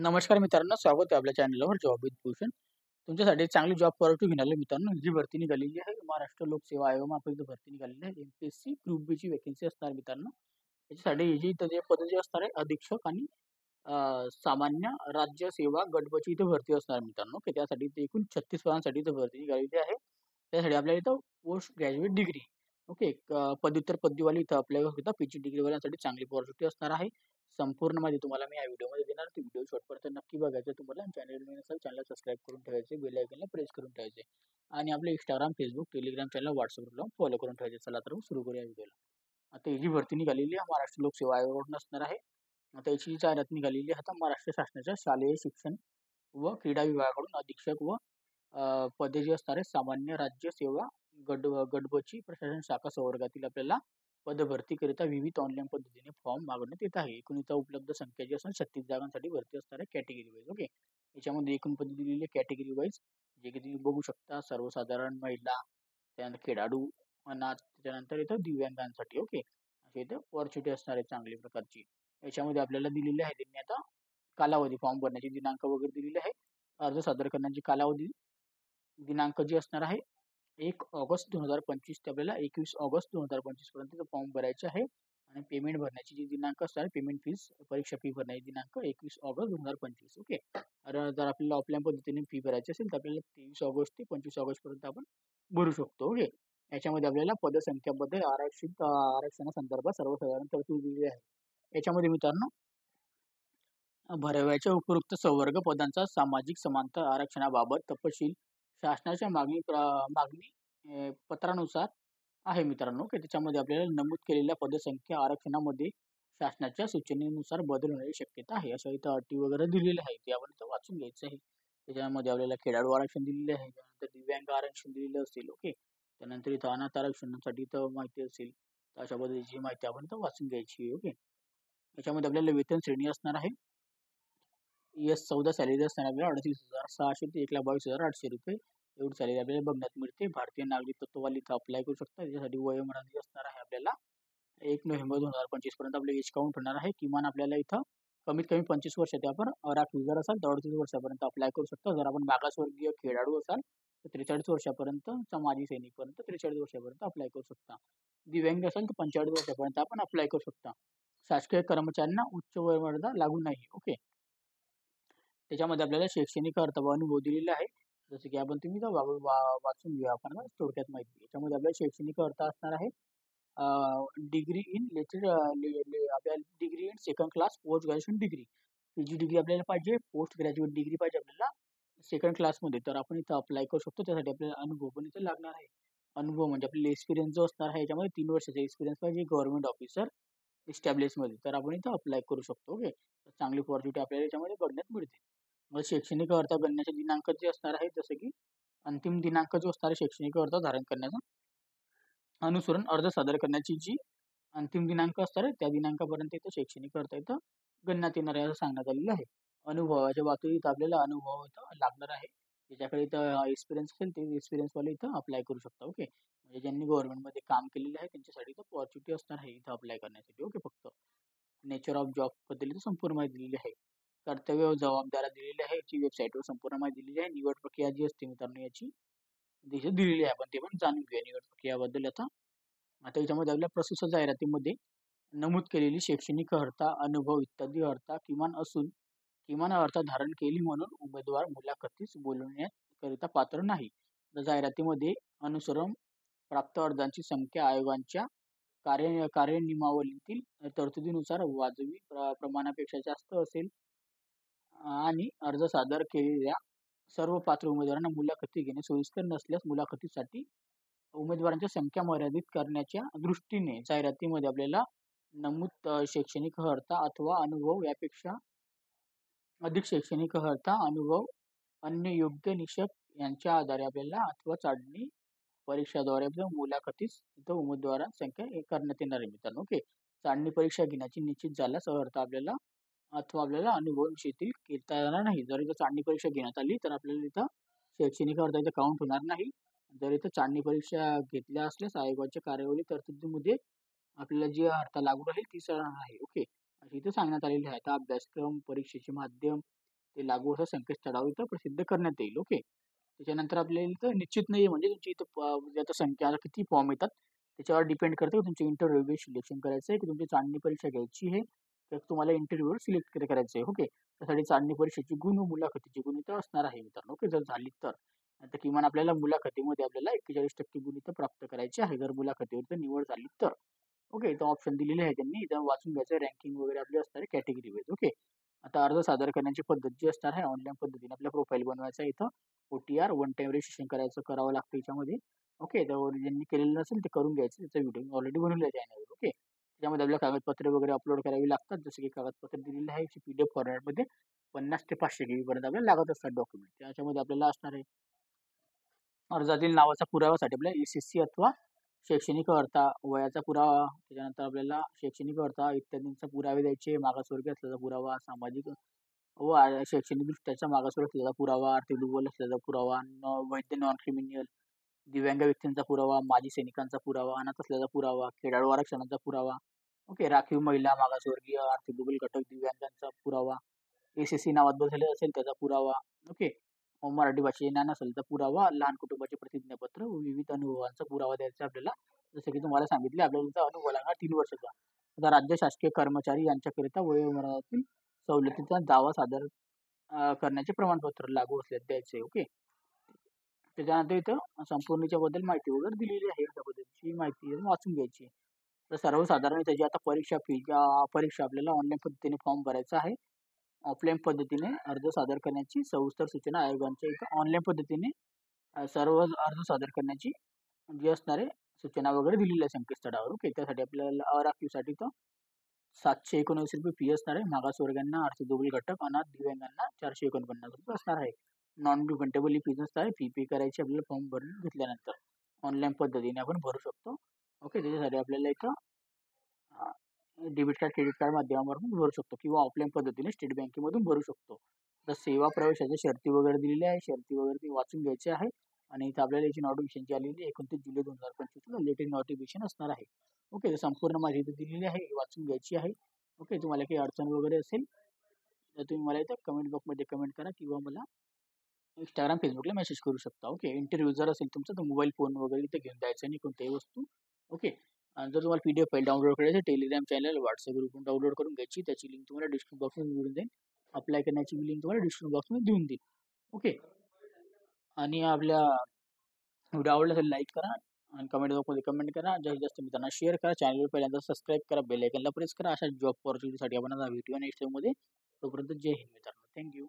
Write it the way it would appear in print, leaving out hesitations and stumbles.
नमस्कार मित्रांनो, स्वागत आहे आपल्या चॅनलवर जॉब विथ भूषण. तुमच्यासाठी एक चांगली जॉब ऑपॉर्च्युनिटी घेऊन आलो मित्रांनो. ही जी भरती निघालेली आहे, महाराष्ट्र लोकसेवा आयोगामार्फत जी भरती निघालेली आहे, एम-पी-एस-सी ग्रुप बीची वेकन्सी असणार मित्रांनो. याच्यासाठी ही जी इथं जे पद जे असणार आहे, अधीक्षक आणि सामान्य राज्य सेवा गट ब ची इथं भरती असणार मित्रांनो. की त्यासाठी इथे एकूण 36 पदांसाठी इथं भरती निघालेली आहे. त्यासाठी आपल्याला इथं पोस्ट ग्रॅज्युएट डिग्री ओके, पदव्युत्तर पदवीवाली इथं अप्लाय करू शकता. पी-जी डिग्रीवाल्यांसाठी चांगली अपॉर्च्युनिटी असणार आहे. संपूर्ण माहिती तुम्हाला मी या व्हिडिओमध्ये देणार. ती व्हिडिओ शेवटपर्यंत नक्की बघायचा तुम्हाला. चॅनल नवीन असेल चॅनल सबस्क्राईब करून ठेवायचे, बेल आयकॉनला प्रेस करून ठेवायचे आणि आपले Instagram, Facebook, Telegram चॅनल, WhatsAppवर लावून फॉलो करून ठेवायचे. चला तर मग सुरू करूया व्हिडिओला. आता ही जी भरती निघालेली आहे महाराष्ट्र लोकसेवा आयोगाकडून असणार आहे. आता याची जी जाहिरात निघालेली आहे आता महाराष्ट्र शासनाच्या शालेय शिक्षण व क्रीडा विभागाकडून अधीक्षक व पदे जी असणार आहे सामान्य राज्य सेवा गट प्रशासन शाखा संवर्गातील आपल्याला पदभरतीकरिता विविध ऑनलाईन पद्धतीने फॉर्म मागवण्यात येत आहे. एकूण इथं उपलब्ध संख्या जी असणार 36 जागांसाठी भरती असणार आहे कॅटेगरी वाईज. ओके. याच्यामध्ये एकूण पदे दिलेली आहे कॅटेगरी वाईज, जे की तुम्ही बघू शकता. सर्वसाधारण महिला, त्यानंतर खेळाडू, अनाथ, त्याच्यानंतर इथं दिव्यांगांसाठी. ओके. अशी इथं अपॉर्च्युनिटी असणार आहे चांगली प्रकारची. याच्यामध्ये आपल्याला दिलेली आहे त्यांनी आता कालावधी, फॉर्म भरण्याची दिनांक वगैरे दिलेली आहे. अर्ज सादर करण्याची कालावधी दिनांक जी असणार आहे 1 ऑगस्ट 2025 ते आपल्याला 21 ऑगस्ट 2025 पर्यंत फॉर्म भरायचे आहे आणि पेमेंट भरण्याची जी दिनांक असणार पेमेंट फीस, परीक्षा फी भरण्याची दिनांक 21 ऑगस्ट 2025. ओके. जर आपल्याला ऑफलाईन पद्धतीने फी भरायची असेल तर आपल्याला 23 ऑगस्ट ते 25 ऑगस्ट पर्यंत आपण भरू शकतो. ओके. याच्यामध्ये आपल्याला पदसंख्याबद्दल आरक्षणासंदर्भात सर्वसाधारण तरतूद दिलेली आहे. याच्यामध्ये मित्रांनो भराव्याच्या उपरोक्त संवर्ग पदांचा सामाजिक समानता आरक्षणाबाबत तपशील शासनाच्या मागणी पत्रानुसार आहे मित्रांनो, की त्याच्यामध्ये आपल्याला नमूद केलेल्या पदसंख्या आरक्षणामध्ये शासनाच्या सूचनेनुसार बदल होण्याची शक्यता आहे. अशा इथं अटी वगैरे दिलेल्या आहेत. ते आपण इथं वाचून घ्यायचं आहे. त्याच्यामध्ये आपल्याला खेळाडू आरक्षण दिलेले आहे. त्यानंतर दिव्यांग आरक्षण दिलेलं असेल. ओके. त्यानंतर इथं अनाथ आरक्षणासाठी इथं माहिती असेल. तर अशा पद्धतीची माहिती आपण इथं वाचून घ्यायची आहे. ओके. याच्यामध्ये आपल्याला वेतन श्रेणी असणार आहे. S14 सॅलरी असताना आपल्याला 38,600 ते 1,22,800 रुपये एवढी सॅलरी आपल्याला बघण्यात मिळते. भारतीय नागरिकत्वाला इथं अप्लाय करू शकता. त्याच्यासाठी वयोमर्यादा असणार आहे आपल्याला 1 नोव्हेंबर 2025 पर्यंत आपलं एज काउंट होणार आहे. किमान आपल्याला इथं कमीत कमी 25 वर्ष ते आपण राखीव जर असाल तर 38 वर्षापर्यंत अप्लाय करू शकता. जर आपण मागासवर्गीय खेळाडू असाल तर 43 वर्षापर्यंत, माजी सैनिकपर्यंत 43 वर्षापर्यंत अप्लाय करू शकता. दिव्यांग असाल तर 45 वर्षापर्यंत आपण अप्लाय करू शकता. शासकीय कर्मचाऱ्यांना उच्च वयोमर्यादा लागू नाही. ओके. त्याच्यामध्ये आपल्याला शैक्षणिक अर्थ व अनुभव दिलेला आहे. जसं की आपण तुम्ही वाचून घेऊया आपण थोडक्यात माहिती. याच्यामध्ये आपल्याला शैक्षणिक अर्थ असणार आहे डिग्री इन आपल्याला degree in second class post graduation degree. PG degree आपल्याला पाहिजे, पोस्ट ग्रॅज्युएट डिग्री पाहिजे आपल्याला सेकंड क्लासमध्ये. तर आपण इथं अप्लाय करू शकतो. त्यासाठी आपल्याला अनुभव पण इथं लागणार आहे. अनुभव म्हणजे आपल्याला एक्सपिरियन्स जो असणार आहे याच्यामध्ये 3 वर्षाचा एक्सपिरियन्स पाहिजे गव्हर्नमेंट ऑफिसर एस्टॅब्लिशमध्ये. तर आपण इथं अप्लाय करू शकतो. ओके. चांगली अपॉर्च्युनिटी आपल्याला याच्यामध्ये बघण्यात मिळते. मग शैक्षणिक अर्हता गणण्याचे दिनांक जे असणार आहे जसं की अंतिम दिनांक जो असणार आहे शैक्षणिक अर्हता धारण करण्याचा अनुसरून अर्ज सादर करण्याची जी अंतिम दिनांक असणार आहे त्या दिनांकापर्यंत इथं शैक्षणिक अर्हता इथं गणण्यात येणार आहे असं सांगण्यात आलेलं आहे. अनुभवाच्या बाबतीत आपल्याला अनुभव इथं लागणार आहे. ज्याच्याकडे इथं एक्सपिरियन्स असेल ते एक्सपिरियन्सवाले इथं अप्लाय करू शकता. ओके. म्हणजे ज्यांनी गव्हर्नमेंटमध्ये काम केलेलं आहे त्यांच्यासाठी इथं अपॉर्च्युनिटी असणार आहे इथं अप्लाय करण्यासाठी. ओके. फक्त नेचर ऑफ जॉब बद्दल इथं संपूर्ण माहिती दिलेली आहे. कर्तव्य व जबाबदाऱ्या दिलेल्या आहे. याची वेबसाईटवर संपूर्ण माहिती दिलेली आहे. निवड प्रक्रिया जी असते मित्रांनो याची दिलेली आहे. आपण ते पण जाणून घेऊया निवड प्रक्रियाबद्दल आता. आता याच्यामध्ये आपल्या प्रस्तुत जाहिरातीमध्ये नमूद केलेली शैक्षणिक अर्हता, अनुभव इत्यादी अर्हता किमान अर्हता धारण केली म्हणून उमेदवार मुलाखतीस बोलवण्याकरिता पात्र नाही. तर जाहिरातीमध्ये अनुसरण प्राप्त अर्जांची संख्या आयोगांच्या कार्यनियमावलीतील तरतुदीनुसार वाजवी प्रमाणापेक्षा जास्त असेल आणि अर्ज सादर केलेल्या सर्व पात्र उमेदवारांना मुलाखती घेणे सोयीस्कर नसल्यास मुलाखतीसाठी उमेदवारांची संख्या मर्यादित करण्याच्या दृष्टीने जाहिरातीमध्ये आपल्याला नमूद शैक्षणिक अर्हता अथवा अनुभव यापेक्षा अधिक शैक्षणिक अर्हता, अनुभव, अन्य योग्य निकष यांच्या आधारे आपल्याला अथवा चाचणी परीक्षाद्वारे आपल्या मुलाखतीस इथं उमेदवारांची संख्या हे करण्यात येणार आहे मित्रांनो. ओके. चाचणी परीक्षा घेण्याची निश्चित झाल्यास अर्हता आपल्याला अथवा आपल्याला अनुभव शेती घेता येणार नाही. जर इथं चाचणी परीक्षा घेण्यात आली तर आपल्याला इथं शैक्षणिक अर्हता इथं काउंट होणार नाही. जर इथं चाचणी परीक्षा घेतल्या असल्यास आयोगाच्या कार्यवाही तरतुदीमध्ये आपल्याला जी अर्हता लागू राहील तीच राहणार आहे. ओके. अशी इथं सांगण्यात आलेली आहे. आता अभ्यासक्रम, परीक्षेचे माध्यम, ते लागू असं संकेतस्थळावर इथं प्रसिद्ध करण्यात येईल. ओके. त्याच्यानंतर आपल्याला इथं निश्चित नाही म्हणजे तुमची इथं म्हणजे आता संख्या आता किती फॉर्म येतात त्याच्यावर डिपेंड करतं की तुमचे इंटरव्ह्यू सिलेक्शन करायचं आहे की तुमची चांगली परीक्षा घ्यायची आहे तर तुम्हाला इंटरव्ह्यूवर सिलेक्ट करायचं आहे. ओके. त्यासाठी चांगली परीक्षेची गुण व मुलाखतीची गुण इथं असणार आहे मित्रांनो. ओके. जर झाली तर. नाहीतर किमान आपल्याला मुलाखतीमध्ये आपल्याला 41% गुण इथं प्राप्त करायचे आहे. जर मुलाखतीवर तर निवड झाली तर. ओके. इथं ऑप्शन दिलेले आहे त्यांनी. इथं वाचून घ्यायचं रँकिंग वगैरे आपली असणार आहे कॅटेगरी वाईज. ओके. आता अर्ज सादर करण्याची पद्धत जी असणार आहे ऑनलाईन पद्धतीने आपल्या प्रोफाईल बनवायचा आहे इथं. OTR वन टाइम रजिस्ट्रेशन करावं लागतं याच्यामध्ये. ओके. तर ज्यांनी केलेलं नसेल ते करून घ्यायचं. त्याचा व्हिडिओ ऑलरेडी बनवलेला आहे चॅनलवर. ओके. त्याच्यामध्ये आपल्याला कागदपत्रे वगैरे अपलोड करावी लागतात. जसे की कागदपत्र दिलेले आहे PDF फॉर्मॅटमध्ये 50 ते 500 GB पर्यंत आपल्याला लागत असतात डॉक्युमेंट. त्याच्यामध्ये आपल्याला असणार आहे अर्जातील नावाचा पुराव्यासाठी आपल्याला SSC अथवा शैक्षणिक अर्हता, वयाचा पुरावा, त्याच्यानंतर आपल्याला शैक्षणिक अर्हता इत्यादींचे पुरावे द्यायचे, मागासवर्गीय असल्याचा पुरावा, सामाजिक व शैक्षणिकदृष्ट्याचा मागासवर्ग असलेला पुरावा, आर्थिक दुर्बल असलेला पुरावा, वैध नॉन क्रिमिनल, दिव्यांग व्यक्तींचा पुरावा, माजी सैनिकांचा पुरावा, अनाथ असल्याचा पुरावा, खेळाडू आरक्षणाचा पुरावा, ओके, राखीव महिला, मागासवर्गीय, आर्थिक दुर्बल घटक, दिव्यांगांचा पुरावा, SSC नावात बदलले असेल त्याचा पुरावा, ओके, मराठी भाषेचे ज्ञान असेल तर पुरावा, लहान कुटुंबाचे प्रतिज्ञापत्र, विविध अनुभवांचा पुरावा द्यायचा आपल्याला. जसं की तुम्हाला सांगितले आपल्याला त्याचा अनुभव लागणार 3 वर्षाचा. आता राज्य शासकीय कर्मचारी यांच्याकरिता वयोमर्यादेतील सवलतीचा दावा सादर करण्याचे प्रमाणपत्र लागू असल्यास द्यायचे. ओके. त्याच्यानंतर इथं संपूर्णच्या बद्दल माहिती वगैरे दिलेली आहे. त्याबद्दलची माहिती वाचून घ्यायची. तर सर्वसाधारण त्याची आता परीक्षा फी परीक्षा आपल्याला ऑनलाईन पद्धतीने फॉर्म भरायचा आहे. ऑफलाईन पद्धतीने अर्ज सादर करण्याची सविस्तर सूचना आयोगांच्या इथं ऑनलाईन पद्धतीने सर्व अर्ज सादर करण्याची जी असणारे सूचना वगैरे दिलेल्या आहे संकेतस्थळावर. ओके. त्यासाठी आपल्याला अराखीवसाठी तर ₹779 फी असणार आहे. मागासवर्गीयांना, आर्थिक दुर्बल घटक, अनाथ, दिव्यांगांना ₹449 असणार आहे. नॉन रिफंडेबल फीज असणार आहे. फी पे करायची आपल्याला फॉर्म भरून घेतल्यानंतर. ऑनलाईन पद्धतीने आपण भरू शकतो. ओके. त्याच्यासाठी आपल्याला इथं डेबिट कार्ड, क्रेडिट कार्ड माध्यमावरून भरू शकतो किंवा ऑफलाईन पद्धतीने स्टेट बँकेमधून भरू शकतो. तर सेवा प्रवेशाच्या शर्ती वगैरे दिलेल्या आहे. शर्ती वगैरे ते वाचून घ्यायचे आहे आणि इथं आपल्याला याची नोटिफिकेशन जी आलेली आहे 29 जुलै 2025 लेटेस्ट नोटिफिकेशन असणार आहे. ओके. तर संपूर्ण माहिती दिलेली आहे. वाचून घ्यायची आहे. ओके. तुम्हाला काही अडचण वगैरे असेल तर तुम्ही मला इथं कमेंट बॉक्समध्ये कमेंट करा किंवा मला Instagram, Facebookला मेसेज करू शकता. ओके. इंटरव्ह्यू जर असेल तुमचा तर मोबाईल फोन वगैरे इथं घेऊन जायचं नाही कोणत्याही वस्तू. ओके. आणि जर तुम्हाला PDF फाईल डाउनलोड करायची Telegram चॅनल, WhatsApp ग्रुपवरून डाउनलोड करून घ्यायची. त्याची लिंक तुम्हाला डिस्क्रिप्शन बॉक्समध्ये मिळून जाईल. अप्लाय करण्याची लिंक तुम्हाला डिस्क्रिप्शन बॉक्समध्ये देऊन देईल. ओके. आणि आपल्या व्हिडिओ आवडला असेल लाईक करा आणि कमेंट बॉक्समध्ये कमेंट करा. जास्तीत जास्त मित्रांना शेअर करा. चॅनलवर पहिल्यांदा सबस्क्राईब करा. बेल आयकॉनला प्रेस करा. अशा जॉब अपॉर्च्युनिटीसाठी आपण आता व्हिडिओ नेक्स्ट टाईममध्ये. तोपर्यंत जय हिंद मित्रांनो. Thank you.